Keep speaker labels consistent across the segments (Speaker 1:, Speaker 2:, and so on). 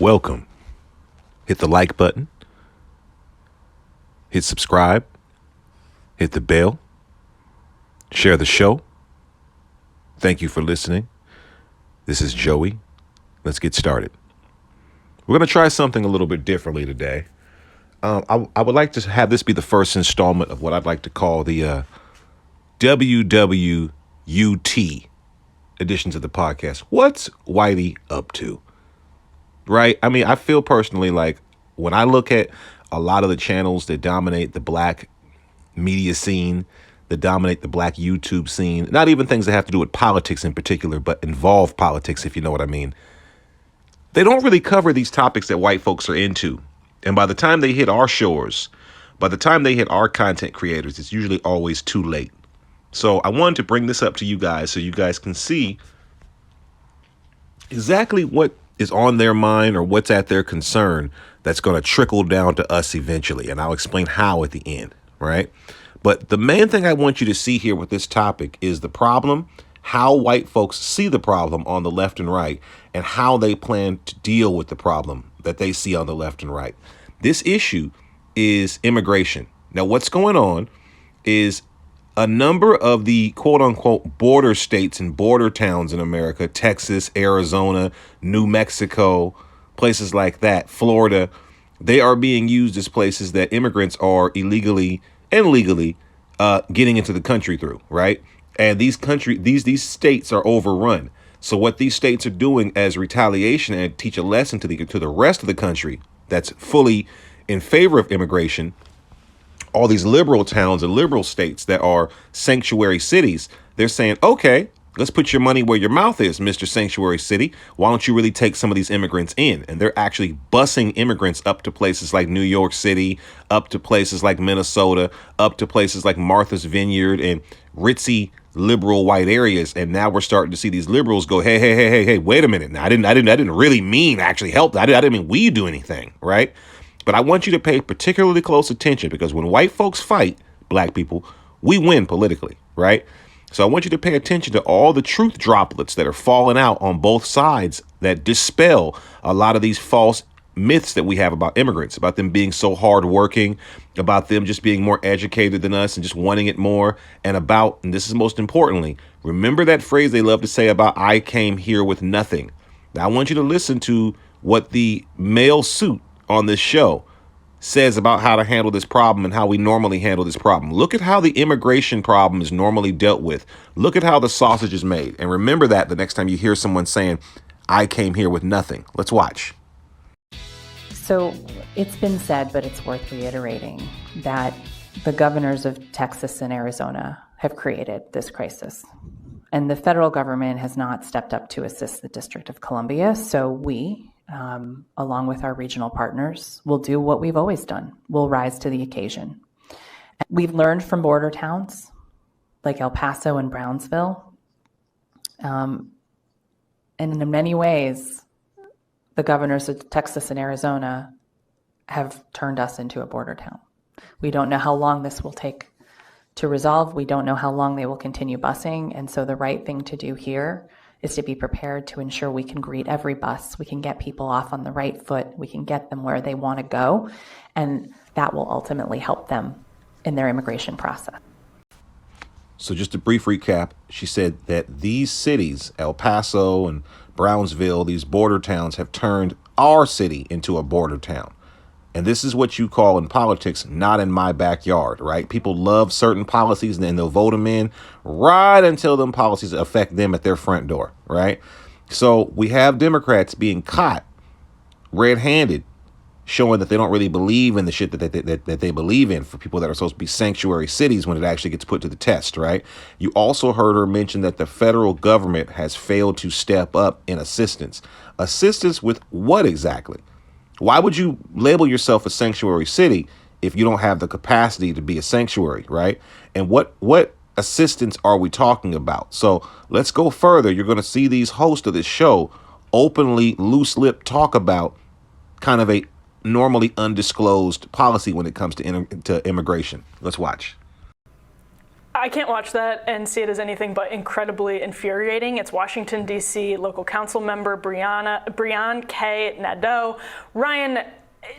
Speaker 1: Welcome. Hit the like button. Hit subscribe. Hit the bell. Share the show. Thank you for listening. This is Joey. Let's get started. We're going to try something a little bit differently today. I would like to have this be the first installment of what I'd like to call the WWUT editions of the podcast. What's Whitey up to? Right? I mean, I feel personally like when I look at a lot of the channels that dominate the black media scene, that dominate the black YouTube scene, not even things that have to do with politics in particular, but involve politics, if you know what I mean. They don't really cover these topics that white folks are into. And by the time they hit our shores, by the time they hit our content creators, it's usually always too late. So I wanted to bring this up to you guys so you guys can see exactly what is on their mind or what's at their concern that's going to trickle down to us eventually. And I'll explain how at the end, right? But the main thing I want you to see here with this topic is the problem, how white folks see the problem on the left and right, and how they plan to deal with the problem that they see on the left and right. This issue is immigration. Now, what's going on is a number of the quote unquote border states and border towns in America, Texas, Arizona, New Mexico, places like that, Florida, they are being used as places that immigrants are illegally and legally getting into the country through, right? And these states are overrun. So what these states are doing as retaliation and teach a lesson to the rest of the country that's fully in favor of immigration, all these liberal towns and liberal states that are sanctuary cities, they're saying, okay, let's put your money where your mouth is, Mr. Sanctuary City. Why don't you really take some of these immigrants in? And they're actually busing immigrants up to places like New York City, up to places like Minnesota, up to places like Martha's Vineyard and ritzy liberal white areas. And now we're starting to see these liberals go, hey, wait a minute. Now, I didn't really mean actually help. I didn't mean we do anything, right? But I want you to pay particularly close attention because when white folks fight black people, we win politically, right? So I want you to pay attention to all the truth droplets that are falling out on both sides that dispel a lot of these false myths that we have about immigrants, about them being so hardworking, about them just being more educated than us and just wanting it more. And this is most importantly, remember that phrase they love to say about I came here with nothing. Now I want you to listen to what the male suit on this show says about how to handle this problem and how we normally handle this problem. Look at how the immigration problem is normally dealt with. Look at how the sausage is made. And remember that the next time you hear someone saying, I came here with nothing. Let's watch.
Speaker 2: So it's been said, but it's worth reiterating, that the governors of Texas and Arizona have created this crisis. And the federal government has not stepped up to assist the District of Columbia. So we, along with our regional partners, will do what we've always done. We'll rise to the occasion. We've learned from border towns like El Paso and Brownsville. And in many ways, the governors of Texas and Arizona have turned us into a border town. We don't know how long this will take to resolve. We don't know how long they will continue busing. And so the right thing to do here is to be prepared to ensure we can greet every bus. We can get people off on the right foot. We can get them where they want to go. And that will ultimately help them in their immigration process.
Speaker 1: So just a brief recap, she said that these cities, El Paso and Brownsville, these border towns have turned our city into a border town. And this is what you call in politics, not in my backyard, right? People love certain policies and then they'll vote them in right until them policies affect them at their front door, right? So we have Democrats being caught red-handed, showing that they don't really believe in the shit that they believe in for people that are supposed to be sanctuary cities when it actually gets put to the test, right? You also heard her mention that the federal government has failed to step up in assistance. Assistance with what exactly? Why would you label yourself a sanctuary city if you don't have the capacity to be a sanctuary, right? And what assistance are we talking about? So let's go further. You're going to see these hosts of this show openly, loose-lipped talk about kind of a normally undisclosed policy when it comes to immigration. Let's watch.
Speaker 3: I can't watch that and see it as anything but incredibly infuriating. It's Washington, D.C. local council member Breanne K. Nadeau. Ryan,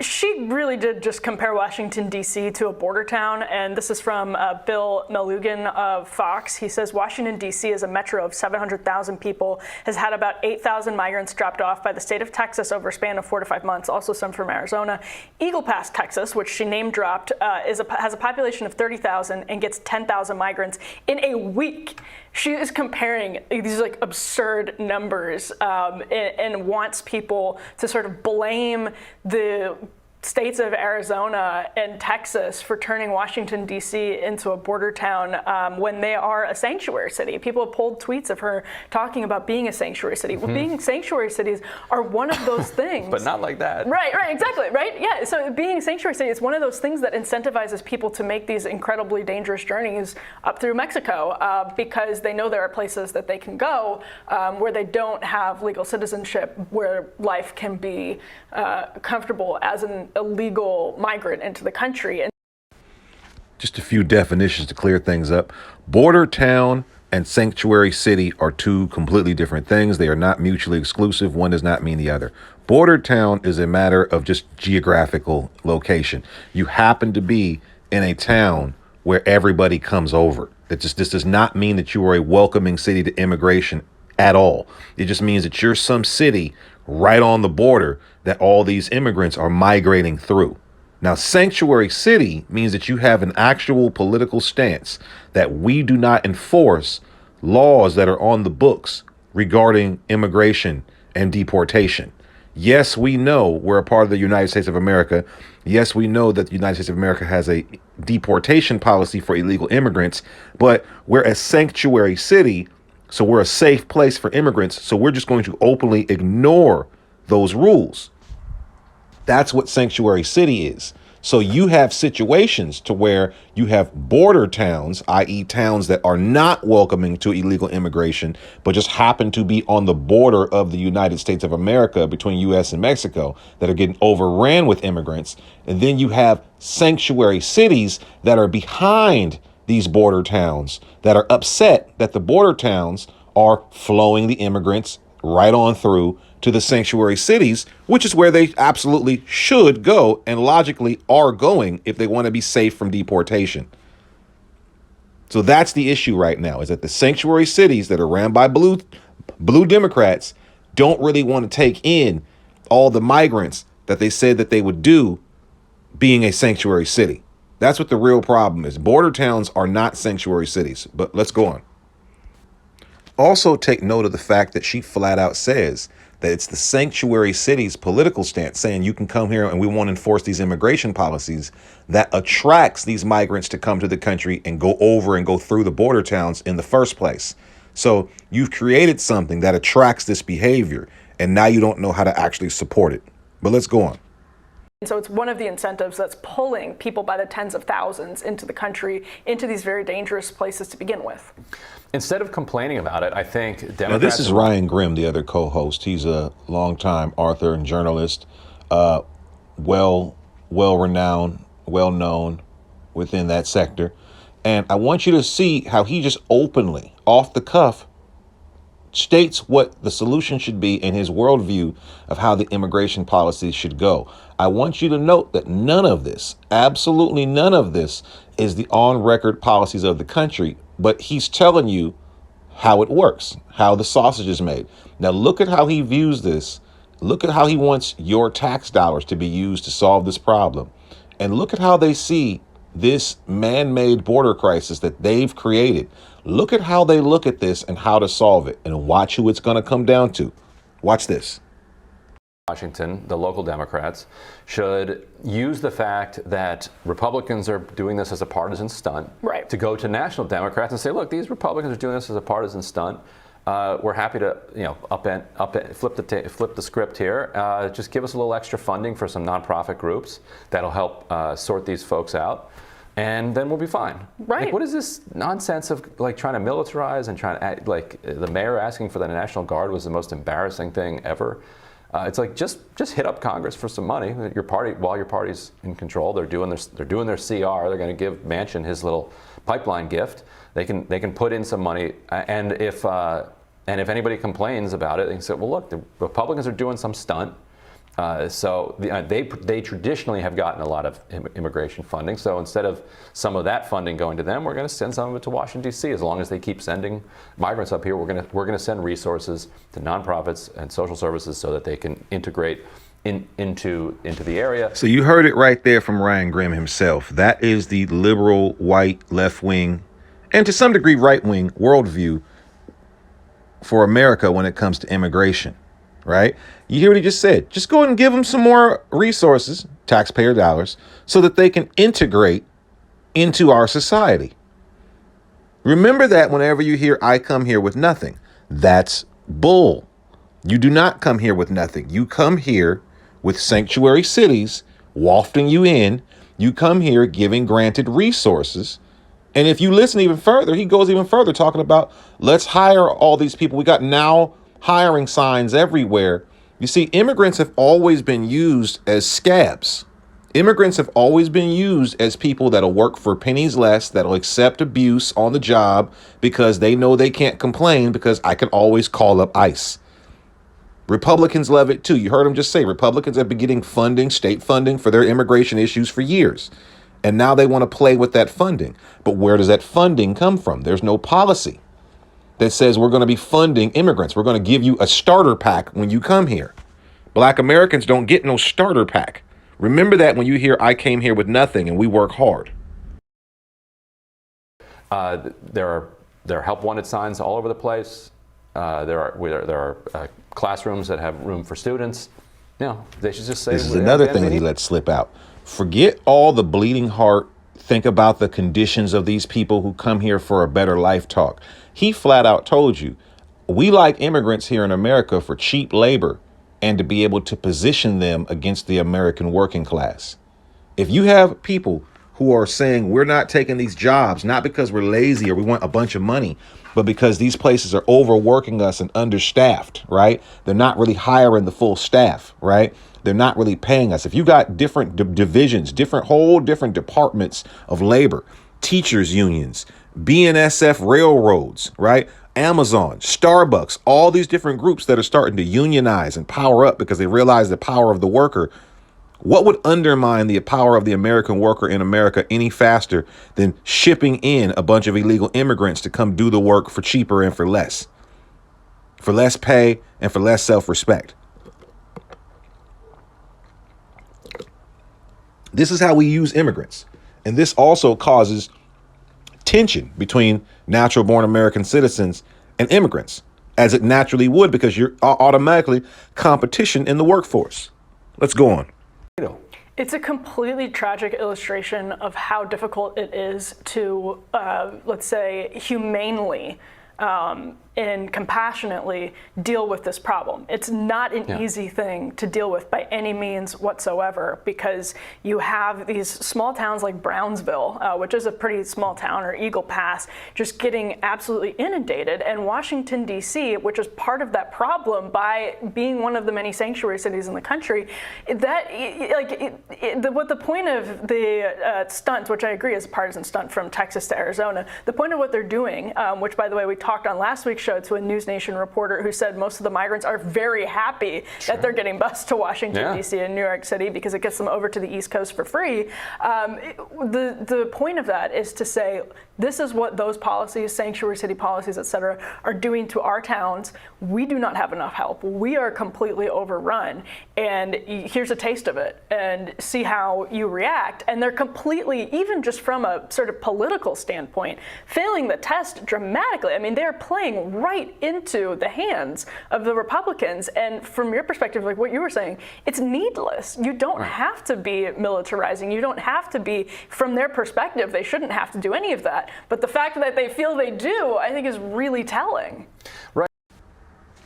Speaker 3: she really did just compare Washington, D.C. to a border town, and this is from Bill Melugan of Fox. He says Washington, D.C. is a metro of 700,000 people, has had about 8,000 migrants dropped off by the state of Texas over a span of 4 to 5 months, also some from Arizona. Eagle Pass, Texas, which she name-dropped, has a population of 30,000 and gets 10,000 migrants in a week. She is comparing these like absurd numbers and wants people to sort of blame the states of Arizona and Texas for turning Washington, D.C. into a border town when they are a sanctuary city. People have pulled tweets of her talking about being a sanctuary city. Well, being sanctuary cities are one of those things.
Speaker 4: But not like that.
Speaker 3: Right, exactly, right? Yeah, so being a sanctuary city is one of those things that incentivizes people to make these incredibly dangerous journeys up through Mexico because they know there are places that they can go where they don't have legal citizenship, where life can be comfortable as an illegal migrant into the country. And
Speaker 1: just a few definitions to clear things up. Border town and sanctuary city are two completely different things. They are not mutually exclusive. One does not mean the other. Border town is a matter of just geographical location. You happen to be in a town where everybody comes over. This does not mean that you are a welcoming city to immigration at all. It just means that you're some city right on the border that all these immigrants are migrating through. Now, sanctuary city means that you have an actual political stance that we do not enforce laws that are on the books regarding immigration and deportation. Yes, we know we're a part of the United States of America. Yes, we know that the United States of America has a deportation policy for illegal immigrants, but we're a sanctuary city. So we're a safe place for immigrants. So we're just going to openly ignore those rules. That's what sanctuary city is. So you have situations to where you have border towns, i.e. towns that are not welcoming to illegal immigration, but just happen to be on the border of the United States of America between U.S. and Mexico that are getting overran with immigrants. And then you have sanctuary cities that are behind these border towns that are upset that the border towns are flowing the immigrants right on through to the sanctuary cities, which is where they absolutely should go and logically are going if they want to be safe from deportation. So that's the issue right now, is that the sanctuary cities that are ran by blue Democrats don't really want to take in all the migrants that they said that they would do being a sanctuary city. That's what the real problem is. Border towns are not sanctuary cities, but let's go on. Also take note of the fact that she flat out says that it's the sanctuary city's political stance saying you can come here and we won't enforce these immigration policies that attracts these migrants to come to the country and go over and go through the border towns in the first place. So you've created something that attracts this behavior and now you don't know how to actually support it. But let's go on.
Speaker 3: So it's one of the incentives that's pulling people by the tens of thousands into the country, into these very dangerous places to begin with.
Speaker 4: Instead of complaining about it, I think Democrats...
Speaker 1: Now, this is Ryan Grimm, the other co-host. He's a longtime author and journalist, well-renowned, well-known within that sector. And I want you to see how he just openly, off the cuff, states what the solution should be in his worldview of how the immigration policy should go. I want you to note that none of this, absolutely none of this, is the on-record policies of the country, but he's telling you how it works, how the sausage is made. Now look at how he views this. Look at how he wants your tax dollars to be used to solve this problem. And look at how they see this man-made border crisis that they've created. Look at how they look at this and how to solve it, and watch who it's going to come down to. Watch this.
Speaker 4: Washington, the local Democrats, should use the fact that Republicans are doing this as a partisan stunt,
Speaker 3: right,
Speaker 4: to go to national Democrats and say, look, these Republicans are doing this as a partisan stunt. We're happy to, flip the script here. Just give us a little extra funding for some nonprofit groups that'll help sort these folks out, and then we'll be fine.
Speaker 3: Right.
Speaker 4: Like, what is this nonsense of like trying to militarize and trying to act, like the mayor asking for the National Guard was the most embarrassing thing ever. It's like just hit up Congress for some money. While your party's in control, they're doing their CR. They're going to give Manchin his little pipeline gift. They can put in some money, and if anybody complains about it, they can say, well, look, the Republicans are doing some stunt. They traditionally have gotten a lot of immigration funding. So instead of some of that funding going to them, we're going to send some of it to Washington, D.C. As long as they keep sending migrants up here, we're going to send resources to nonprofits and social services so that they can integrate into the area.
Speaker 1: So you heard it right there from Ryan Grimm himself. That is the liberal, white, left-wing, and to some degree right-wing worldview for America when it comes to immigration, right? You hear what he just said. Just go ahead and give them some more resources, taxpayer dollars, so that they can integrate into our society. Remember that whenever you hear, I come here with nothing. That's bull. You do not come here with nothing. You come here with sanctuary cities wafting you in. You come here giving granted resources. And if you listen even further, he goes even further talking about, let's hire all these people. We got now hiring signs everywhere. You see, immigrants have always been used as scabs. Immigrants have always been used as people that'll work for pennies less, that'll accept abuse on the job because they know they can't complain because I can always call up ICE. Republicans love it too. You heard them just say Republicans have been getting funding, state funding for their immigration issues for years. And now they want to play with that funding. But where does that funding come from? There's no policy that says we're going to be funding immigrants. We're going to give you a starter pack when you come here. Black Americans don't get no starter pack. Remember that when you hear I came here with nothing and we work hard.
Speaker 4: There are help wanted signs all over the place. There are classrooms that have room for students. You know, they should just say.
Speaker 1: This is another thing that he let slip out. Forget all the bleeding heart. Think about the conditions of these people who come here for a better life talk. He flat out told you, we like immigrants here in America for cheap labor and to be able to position them against the American working class. If you have people who are saying we're not taking these jobs, not because we're lazy or we want a bunch of money, but because these places are overworking us and understaffed, right? They're not really hiring the full staff, right? They're not really paying us. If you got different divisions, different departments of labor, teachers unions, BNSF railroads, right? Amazon, Starbucks, all these different groups that are starting to unionize and power up because they realize the power of the worker. What would undermine the power of the American worker in America any faster than shipping in a bunch of illegal immigrants to come do the work for cheaper and for less pay and for less self-respect? This is how we use immigrants. And this also causes tension between natural born American citizens and immigrants, as it naturally would, because you're automatically competition in the workforce. Let's go on.
Speaker 3: It's a completely tragic illustration of how difficult it is to, let's say, humanely and compassionately deal with this problem. It's not an easy thing to deal with by any means whatsoever, because you have these small towns like Brownsville, which is a pretty small town, or Eagle Pass, just getting absolutely inundated, and Washington, D.C., which is part of that problem by being one of the many sanctuary cities in the country. What the point of the stunt, which I agree is a partisan stunt from Texas to Arizona, the point of what they're doing, which, by the way, we talked on last week's show to a News Nation reporter who said most of the migrants are very happy that they're getting bused to Washington, D.C. and New York City because it gets them over to the East Coast for free. The point of that is to say, this is what those policies, sanctuary city policies, et cetera, are doing to our towns. We do not have enough help. We are completely overrun. And here's a taste of it, and see how you react. And they're completely, even just from a sort of political standpoint, failing the test dramatically. I mean, they're playing right into the hands of the Republicans. And from your perspective, like what you were saying, it's needless. You don't have to be militarizing. You don't have to be, from their perspective, they shouldn't have to do any of that. But the fact that they feel they do, I think, is really telling.
Speaker 1: Right.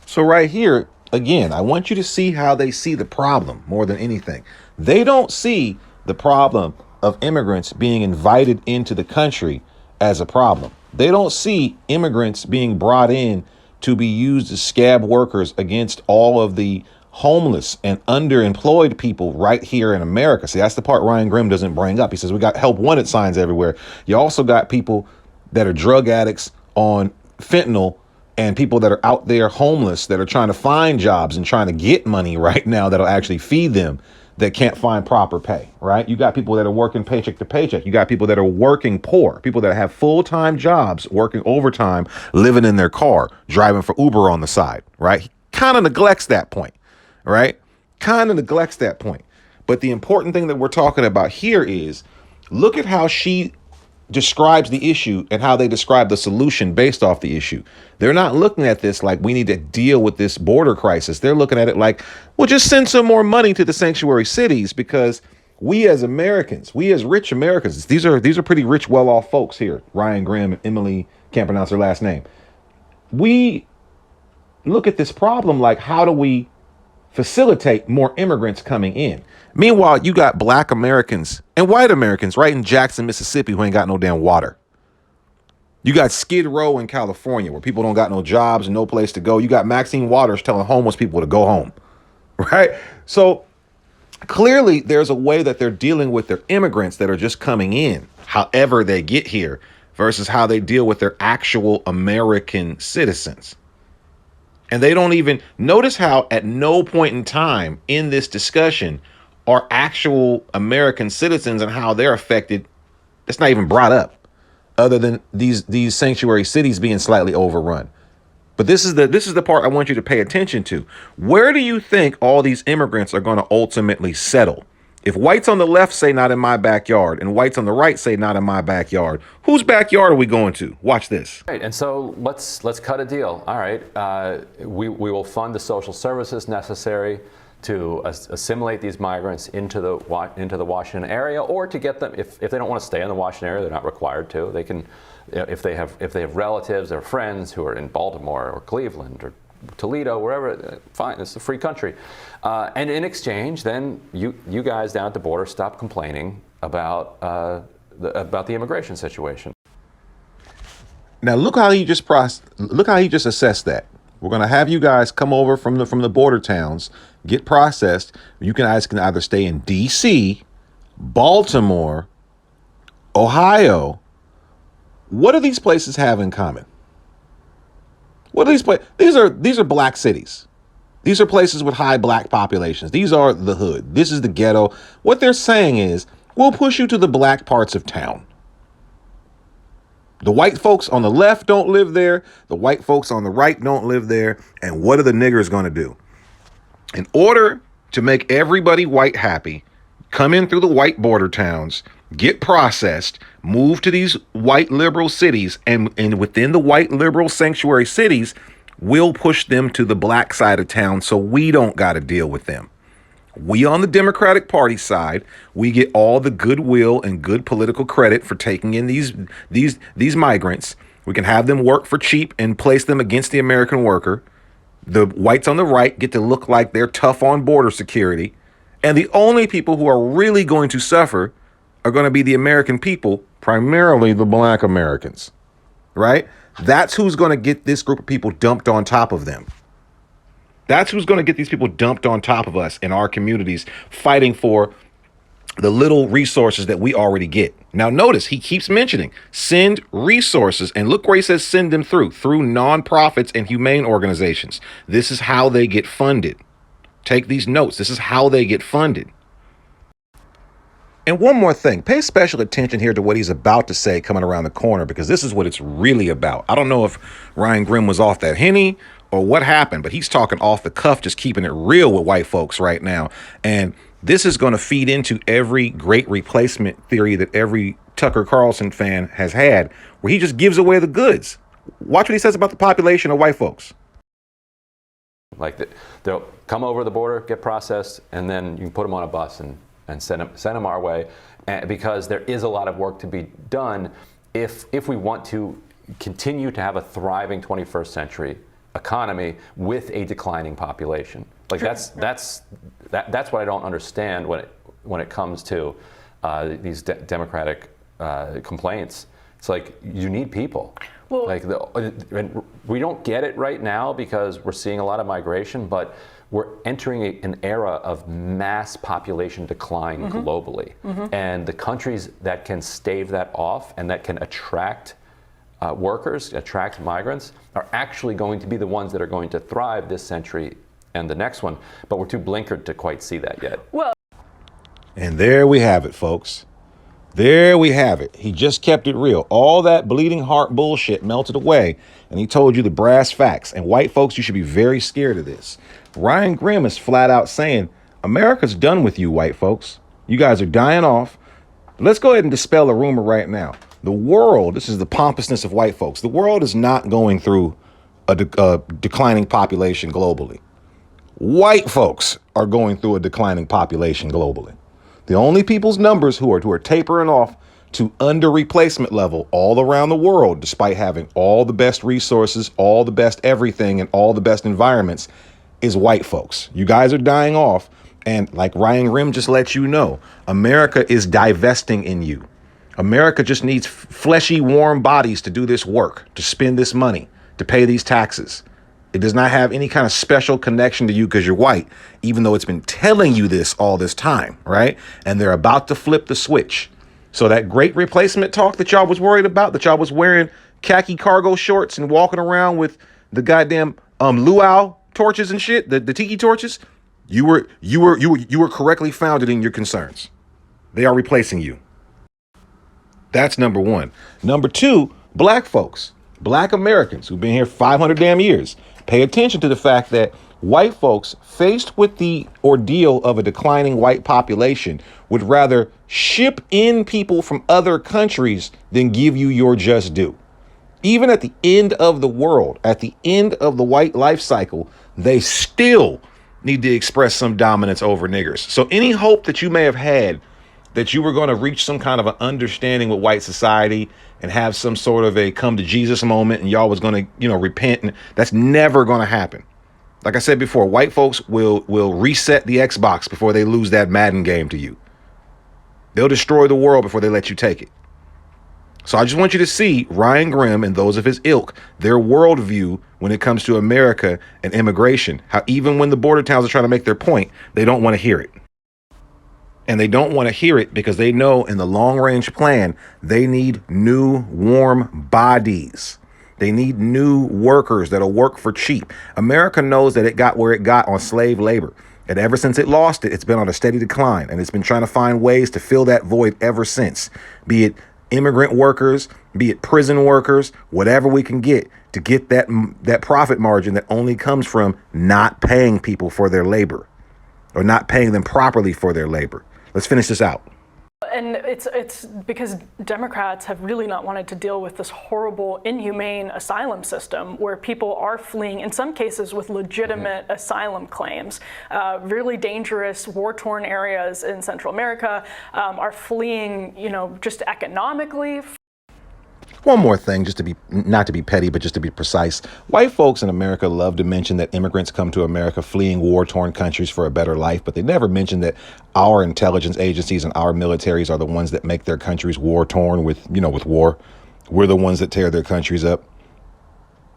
Speaker 1: So right here, again, I want you to see how they see the problem more than anything. They don't see the problem of immigrants being invited into the country as a problem. They don't see immigrants being brought in to be used as scab workers against all of the homeless and underemployed people right here in America. See, that's the part Ryan Grimm doesn't bring up. He says we got help wanted signs everywhere. You also got people that are drug addicts on fentanyl and people that are out there homeless that are trying to find jobs and trying to get money right now that'll actually feed them, that can't find proper pay, right? You got people that are working paycheck to paycheck. You got people that are working poor, people that have full-time jobs, working overtime, living in their car, driving for Uber on the side, right? He kind of neglects that point, right? Kind of neglects that point. But the important thing that we're talking about here is look at how she describes the issue and how they describe the solution based off the issue. They're not looking at this like we need to deal with this border crisis. They're looking at it like, well, just send some more money to the sanctuary cities, because we as Americans, we as rich Americans, these are pretty rich, well-off folks here. Ryan Grimm and Emily, can't pronounce her last name. We look at this problem like, how do we facilitate more immigrants coming in? Meanwhile, you got black Americans and white Americans right in Jackson, Mississippi, who ain't got no damn water. You got Skid Row in California, where people don't got no jobs and no place to go. You got Maxine Waters telling homeless people to go home, right? So clearly there's a way that they're dealing with their immigrants that are just coming in, however they get here, versus how they deal with their actual American citizens. And they don't even notice how at no point in time in this discussion are actual American citizens and how they're affected. It's not even brought up, other than these sanctuary cities being slightly overrun. But this is the part I want you to pay attention to. Where do you think all these immigrants are going to ultimately settle? If whites on the left say not in my backyard and whites on the right say not in my backyard, whose backyard are we going to? Watch this.
Speaker 4: Right, and so let's cut a deal. All right, we will fund the social services necessary to assimilate these migrants into the Washington area, or to get them, if they don't want to stay in the Washington area, they're not required to. They can, if they have relatives or friends who are in Baltimore or Cleveland or Toledo, wherever, fine, it's a free country. And in exchange, then you guys down at the border stop complaining about the immigration situation.
Speaker 1: Now look how he just assessed that. We're going to have you guys come over from the border towns, get processed. You guys can either stay in D.C., Baltimore, Ohio. What do these places have in common? What are these places? These are black cities. These are places with high black populations. These are the hood. This is the ghetto. What they're saying is, we'll push you to the black parts of town. The white folks on the left don't live there. The white folks on the right don't live there. And what are the niggers going to do? In order to make everybody white happy, come in through the white border towns, get processed, move to these white liberal cities, and within the white liberal sanctuary cities, we'll push them to the black side of town so we don't got to deal with them. We on the Democratic Party side, we get all the goodwill and good political credit for taking in these migrants. We can have them work for cheap and place them against the American worker. The whites on the right get to look like they're tough on border security. And the only people who are really going to suffer are going to be the American people, primarily the black Americans, right? That's who's going to get this group of people dumped on top of them. That's who's going to get these people dumped on top of us in our communities, fighting for the little resources that we already get. Now, notice he keeps mentioning send resources, and look where he says send them through nonprofits and humane organizations. This is how they get funded. Take these notes. This is how they get funded. And one more thing, pay special attention here to what he's about to say coming around the corner, because this is what it's really about. I don't know if Ryan Grimm was off that Henny or what happened, but he's talking off the cuff, just keeping it real with white folks right now. And this is going to feed into every great replacement theory that every Tucker Carlson fan has had, where he just gives away the goods. Watch what he says about the population of white folks.
Speaker 4: Like they'll come over the border, get processed, and then you can put them on a bus and send them our way, because there is a lot of work to be done if we want to continue to have a thriving 21st century economy with a declining population. Like that's what I don't understand when it comes to these democratic complaints. It's like you need people. Well, and we don't get it right now because we're seeing a lot of migration, but we're entering an era of mass population decline globally. And the countries that can stave that off and that can attract workers, attract migrants, are actually going to be the ones that are going to thrive this century and the next one. But we're too blinkered to quite see that yet.
Speaker 3: Well,
Speaker 1: And there we have it, folks. There we have it. He just kept it real. All that bleeding heart bullshit melted away, and he told you the brass facts. And white folks, you should be very scared of this. Ryan Grimm is flat out saying, America's done with you, white folks. You guys are dying off. Let's go ahead and dispel a rumor right now. The world, this is the pompousness of white folks, the world is not going through a declining population globally. White folks are going through a declining population globally. The only people's numbers who are tapering off to under replacement level all around the world, despite having all the best resources, all the best everything, and all the best environments, is white folks. You guys are dying off. And like Ryan Grimm just let you know, America is divesting in you. America just needs fleshy, warm bodies to do this work, to spend this money, to pay these taxes. It does not have any kind of special connection to you because you're white, even though it's been telling you this all this time, right? And they're about to flip the switch. So that great replacement talk that y'all was worried about, that y'all was wearing khaki cargo shorts and walking around with the goddamn luau torches and shit, the tiki torches, you were correctly founded in your concerns. They are replacing you. That's number one. Number two, black folks, black Americans who've been here 500 damn years. Pay attention to the fact that white folks, faced with the ordeal of a declining white population, would rather ship in people from other countries than give you your just due. Even at the end of the world, at the end of the white life cycle, they still need to express some dominance over niggers. So any hope that you may have had that you were going to reach some kind of an understanding with white society and have some sort of a come to Jesus moment and y'all was going to, repent, and that's never going to happen. Like I said before, white folks will reset the Xbox before they lose that Madden game to you. They'll destroy the world before they let you take it. So I just want you to see Ryan Grimm and those of his ilk, their worldview when it comes to America and immigration, how even when the border towns are trying to make their point, they don't want to hear it. And they don't want to hear it because they know in the long range plan, they need new warm bodies. They need new workers that'll work for cheap. America knows that it got where it got on slave labor. And ever since it lost it, it's been on a steady decline. And it's been trying to find ways to fill that void ever since, be it immigrant workers, be it prison workers, whatever we can get to get that profit margin that only comes from not paying people for their labor or not paying them properly for their labor. Let's finish this out.
Speaker 3: And it's because Democrats have really not wanted to deal with this horrible, inhumane asylum system where people are fleeing, in some cases with legitimate asylum claims. Really dangerous, war-torn areas in Central America are fleeing, just economically.
Speaker 1: One more thing, just to be, not to be petty, but just to be precise. White folks in America love to mention that immigrants come to America fleeing war-torn countries for a better life, but they never mention that our intelligence agencies and our militaries are the ones that make their countries war-torn with war. We're the ones that tear their countries up.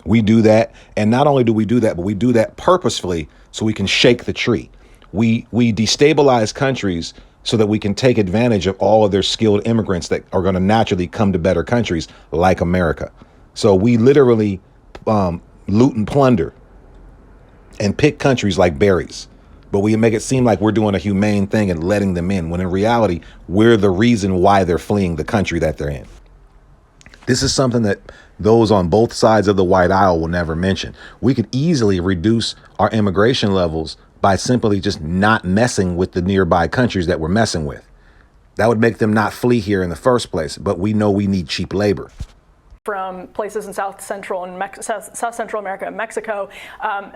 Speaker 1: We do that. And not only do we do that, but we do that purposefully so we can shake the tree. We destabilize countries so that we can take advantage of all of their skilled immigrants that are going to naturally come to better countries like America. So we literally loot and plunder and pick countries like berries. But we make it seem like we're doing a humane thing and letting them in, when in reality, we're the reason why they're fleeing the country that they're in. This is something that those on both sides of the white aisle will never mention. We could easily reduce our immigration levels by simply just not messing with the nearby countries that we're messing with. That would make them not flee here in the first place. But we know we need cheap labor.
Speaker 3: From places in South Central America and Mexico,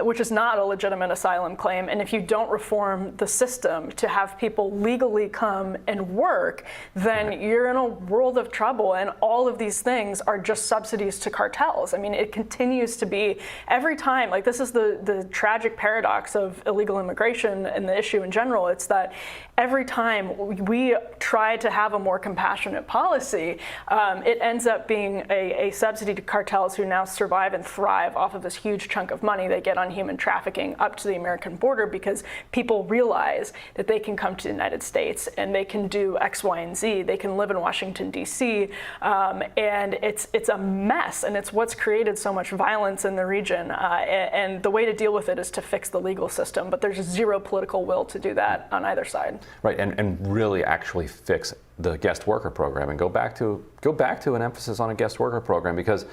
Speaker 3: which is not a legitimate asylum claim. And if you don't reform the system to have people legally come and work, then you're in a world of trouble. And all of these things are just subsidies to cartels. I mean, it continues to be every time, like this is the tragic paradox of illegal immigration and the issue in general. It's that every time we try to have a more compassionate policy, it ends up being a a subsidy to cartels who now survive and thrive off of this huge chunk of money they get on human trafficking up to the American border, because people realize that they can come to the United States and they can do X, Y, and Z. They can live in Washington, D.C., and it's a mess, and it's what's created so much violence in the region. And the way to deal with it is to fix the legal system, but there's zero political will to do that on either side.
Speaker 4: Right, and really actually fix the guest worker program and go back to an emphasis on a guest worker program, because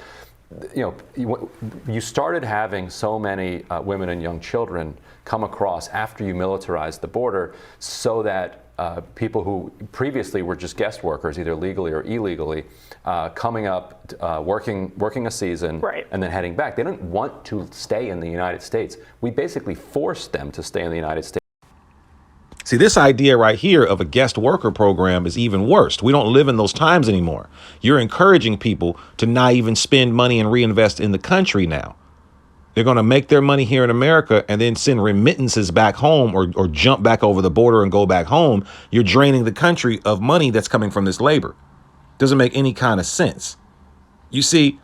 Speaker 4: you started having so many women and young children come across after you militarized the border, so that people who previously were just guest workers, either legally or illegally, coming up, working a season,
Speaker 3: right,
Speaker 4: and then heading back. They didn't want to stay in the United States. We basically forced them to stay in the United States.
Speaker 1: See, this idea right here of a guest worker program is even worse. We don't live in those times anymore. You're encouraging people to not even spend money and reinvest in the country now. They're going to make their money here in America and then send remittances back home, or jump back over the border and go back home. You're draining the country of money that's coming from this labor. Doesn't make any kind of sense. You see,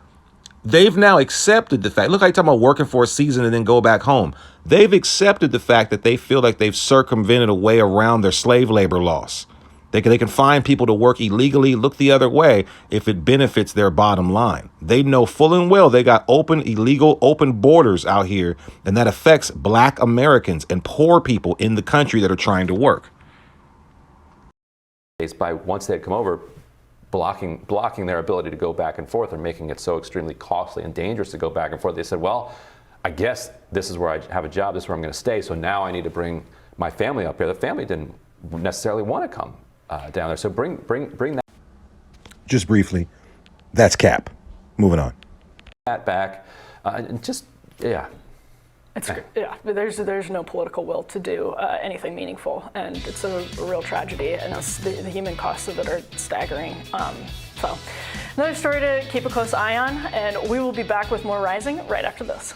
Speaker 1: they've now accepted the fact. Look, I talk about working for a season and then go back home. They've accepted the fact that they feel like they've circumvented a way around their slave labor laws. They can find people to work illegally, look the other way if it benefits their bottom line. They know full and well they got illegal open borders out here, and that affects Black Americans and poor people in the country that are trying to work.
Speaker 4: By once they had come over, blocking their ability to go back and forth, and making it so extremely costly and dangerous to go back and forth. They said, well, I guess this is where I have a job, this is where I'm going to stay, so now I need to bring my family up here. The family didn't necessarily want to come down there, so bring that.
Speaker 1: Just briefly, that's cap. Moving on.
Speaker 4: That back, and just, yeah.
Speaker 3: There's no political will to do anything meaningful, and it's a real tragedy, and the human costs of it are staggering. So another story to keep a close eye on, and we will be back with more Rising right after this.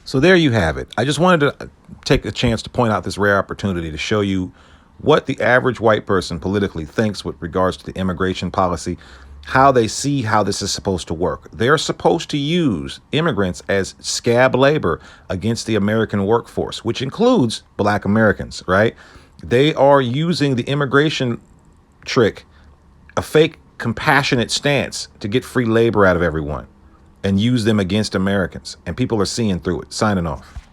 Speaker 1: So there you have it. I just wanted to take a chance to point out this rare opportunity to show you what the average white person politically thinks with regards to the immigration policy, how they see how this is supposed to work. They're supposed to use immigrants as scab labor against the American workforce, which includes Black Americans, right? They are using the immigration trick, a fake compassionate stance, to get free labor out of everyone and use them against Americans. And people are seeing through it. Signing off.